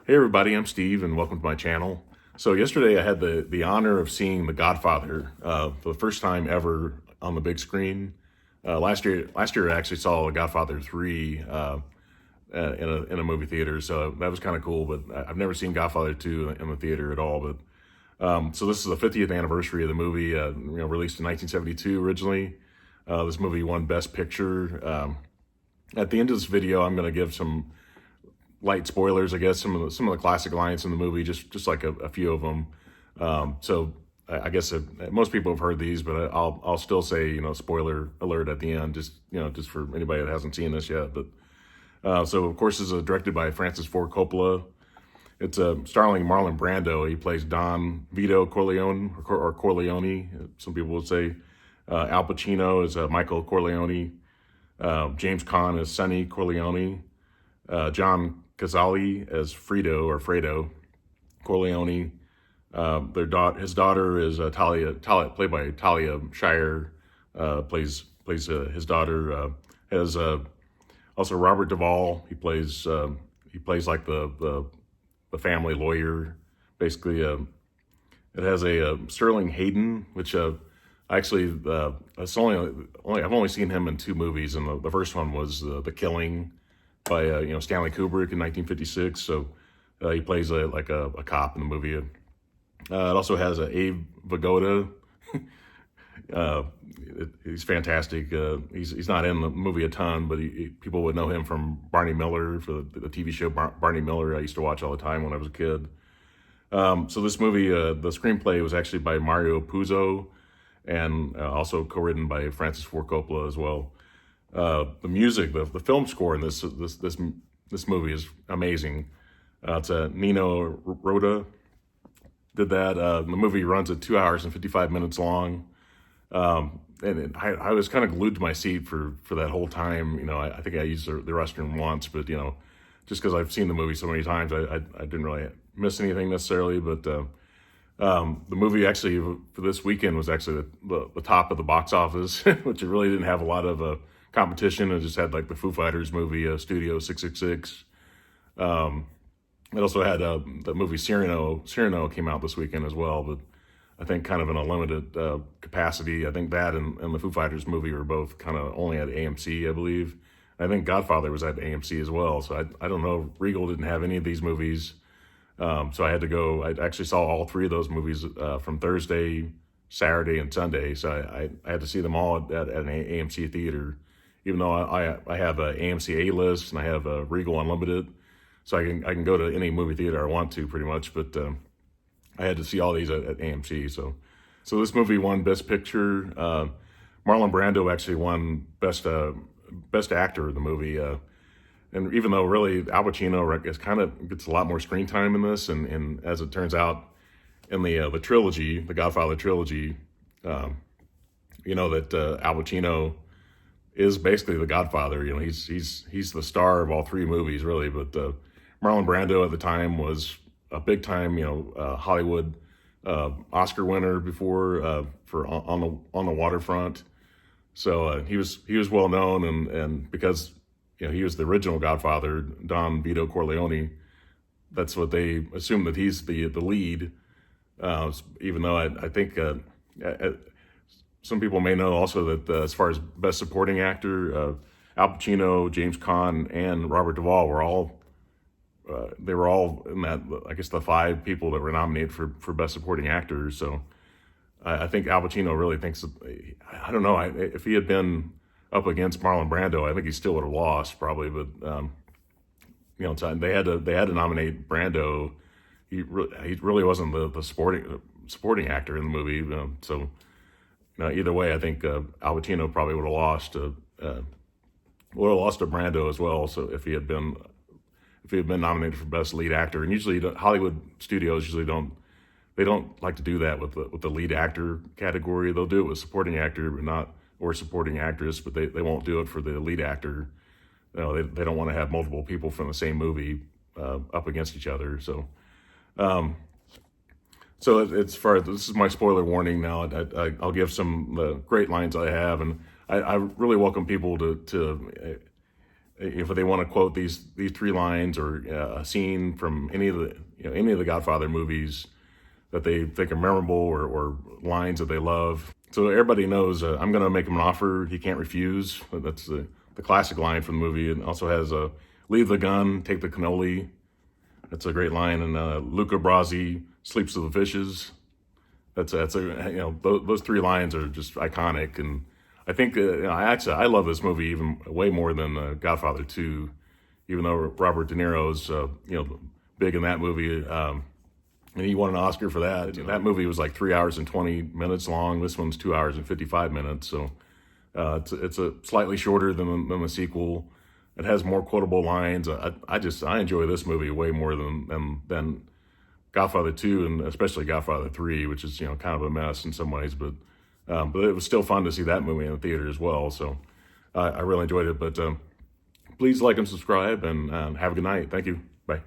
Hey everybody, I'm Steve and welcome to my channel. So yesterday I had the honor of seeing The Godfather for the first time ever on the big screen. Last year I actually saw Godfather 3 in a movie theater, so that was kind of cool, but I've never seen Godfather 2 in the theater at all. So this is the 50th anniversary of the movie, released in 1972 originally. This movie won Best Picture. At the end of this video, I'm going to give some light spoilers, I guess, some of the classic lines in the movie, just like a few of them. I guess most people have heard these, but I'll still say, spoiler alert at the end, just for anybody that hasn't seen this yet. So of course, this is directed by Francis Ford Coppola. It's starring Marlon Brando. He plays Don Vito Corleone, or Corleone, some people would say. Al Pacino is Michael Corleone. James Caan is Sonny Corleone. John Cazale as Fredo Corleone. His daughter is Talia, played by Talia Shire, plays his daughter. Has Also Robert Duvall. He plays like the family lawyer, basically. It has a Sterling Hayden, which actually it's only I've only seen him in two movies, and the first one was The Killing by Stanley Kubrick in 1956. So he plays like a cop in the movie. It also has Abe Vigoda. He's fantastic. He's not in the movie a ton, but people would know him from Barney Miller, for the TV show Barney Miller I used to watch all the time when I was a kid. So this movie, the screenplay was actually by Mario Puzo, and also co-written by Francis Ford Coppola as well. The music, the film score in this movie is amazing. It's Nino Rota did that. The movie runs at 2 hours and 55 minutes long. I was kind of glued to my seat for that whole time. I think I used the restroom once, but just because I've seen the movie so many times, I didn't really miss anything necessarily. But the movie actually for this weekend was actually the top of the box office, which it really didn't have a lot of competition. It just had like the Foo Fighters movie, Studio 666. It also had the movie Cyrano. Cyrano came out this weekend as well, but I think kind of in a limited capacity. I think that and the Foo Fighters movie were both kind of only at AMC, I believe. I think Godfather was at AMC as well. So I don't know. Regal didn't have any of these movies. So I had to go. I actually saw all three of those movies from Thursday, Saturday, and Sunday. So I had to see them all at an AMC theater, even though I have a AMC A-list and I have a Regal Unlimited. So I can go to any movie theater I want to, pretty much. But I had to see all these at AMC. So this movie won Best Picture. Marlon Brando actually won Best Actor in the movie. And even though really Al Pacino gets a lot more screen time in this, and as it turns out, in the trilogy, the Godfather trilogy, that Al Pacino is basically the Godfather. He's the star of all three movies, really. But Marlon Brando at the time was a big time, Hollywood Oscar winner before for on the waterfront. So he was well known, and because he was the original Godfather, Don Vito Corleone. That's what they assume, that he's the lead. Even though I think some people may know also that as far as Best Supporting Actor, Al Pacino, James Caan, and Robert Duvall were all in that, I guess, the five people that were nominated for Best Supporting Actors. So I think Al Pacino really thinks that, I don't know, if he had been up against Marlon Brando, I think he still would have lost probably. But so they had to nominate Brando. He really wasn't the supporting actor in the movie. Either way, I think Al Pacino probably would have lost to Brando as well. So if he had been nominated for Best Lead Actor, and usually Hollywood studios don't like to do that with the lead actor category. They'll do it with supporting actor, but not, or supporting actress, but they won't do it for the lead actor. They don't want to have multiple people from the same movie up against each other. So as far as, this is my spoiler warning now. I'll give some great lines I have, and I really welcome people to if they want to quote these three lines or a scene from any of the Godfather movies that they think are memorable or lines that they love. So everybody knows I'm going to make him an offer he can't refuse. That's the classic line from the movie. It also has leave the gun, take the cannoli. That's a great line. And Luca Brasi sleeps with the fishes. That's a those three lines are just iconic. And I think I love this movie even way more than Godfather 2, even though Robert De Niro's big in that movie. And he won an Oscar for that. That movie was like 3 hours and 20 minutes long. This one's 2 hours and 55 minutes. So it's a slightly shorter than the sequel. It has more quotable lines. I enjoy this movie way more than Godfather 2 and especially Godfather 3, which is kind of a mess in some ways. But it was still fun to see that movie in the theater as well. So I really enjoyed it. But please like and subscribe and have a good night. Thank you. Bye.